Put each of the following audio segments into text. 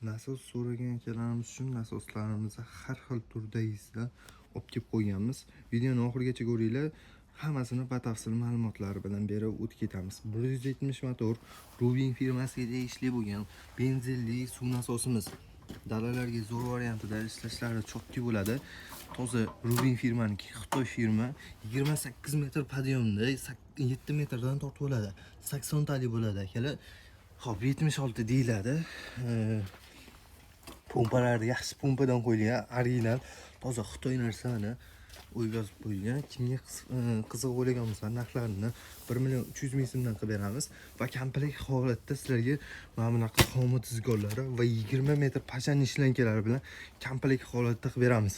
nasos so'ragan akalarimiz uchun nasoslarimizni har xil turdagisidan olib kelib qo'yganmiz. Videoni oxirigacha ko'ringlar. Hammasini batafsil ma'lumotlar bilan berib o'tib ketamiz. 170 motor Rubin firmasiga tegishli bo'lgan benzinli suv nasosimiz. Dalalarga zo'r variantida ishlashlari chotki bo'ladi. Toza Rubin firmaniki, Xitoy firma 28 metr podyomda 7 metrdan tortib oladi. 80 tali bo'ladi akalar. Xo'p, 76 deyiladi. Pompalarni yaxshi pompadan qo'yilgan, original, toza Xitoy narsani o'ylab qo'yilgan. Kimga qiziq bo'lgan bo'lsa, narxlarini 1.300.000 so'mdan qilib beramiz va komplekt holatda sizlarga mana bunaqa xomut tizgonlari va 20 metr pashanli shlankalari bilan komplekt holatda qilib beramiz.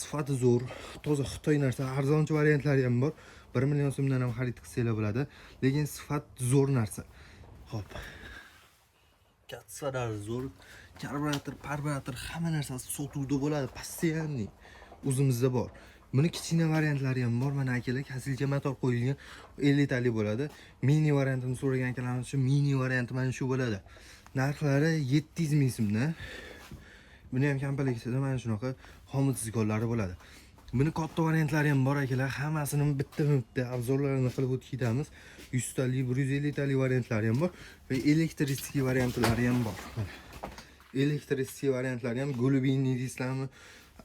Sifati zo'r, toza Xitoy narsa, arzonchi variantlari ham bor. 1 million so'mdan ham xarid qilsanglar bo'ladi, lekin sifat zo'r narsa. Xo'p. Katsalar zo'r, karburator, parburator hamma narsasi sotuvda bo'ladi, постоянный o'zimizda bor. Buni kichkina variantlari ham bor. Mana akalar, kasilka motor qo'yilgan 50 tali bo'ladi. Mini variantini so'ragan akalarimiz uchun mini varianti mana shu bo'ladi. Narxlari 700.000 so'mdan. Buni ham komplektida mana shunaqa xomut tizgonlari bo'ladi. Buni katta variantlari ham bor akalar. Hammasini bitta obzorlarini qilib o'tib ketamiz. 100 tali, 150 tali variantlari ham bor va elektrический variantlari ham bor. Elektrический variantlari ham golubinniy deysizlarmi,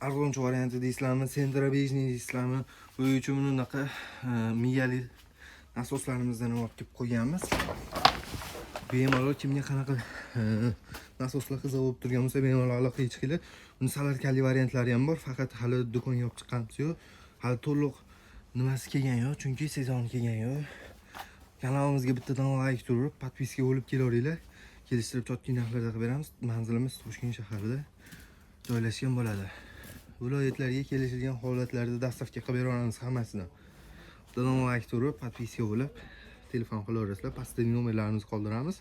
arzonchi varianti deysizlarmi, sentrabejniy deysizlarmi, bu uchun bunaqa miyali nasoslarimizdan olib kelib qo'yganmiz. Bemalol kimga qanaqa nasoslar qiziq bo'lib turgan bo'lsa, bemalol aloqaga chiqinglar. Buni salarkali variantlari ham bor, faqat hali do'konga olib chiqqanimiz yo'q. Hali to'liq nimasi kelgan yo'q, chunki sezon kelgan yo'q. Kanalimizga bittadan like turib, podpiska bo'lib kelaveringlar. Kelishtirib chotki narxlarda qilib beramiz. Manzilimiz Toshkent shahrida joylashgan bo'ladi. Viloyatlarga kelishilgan holatlarda dastavka qilib beramiz hammasini. Bittadan like turib, podpiska bo'lib, telefon qilaverasizlar. Pastda nomerlarimizni qoldiramiz.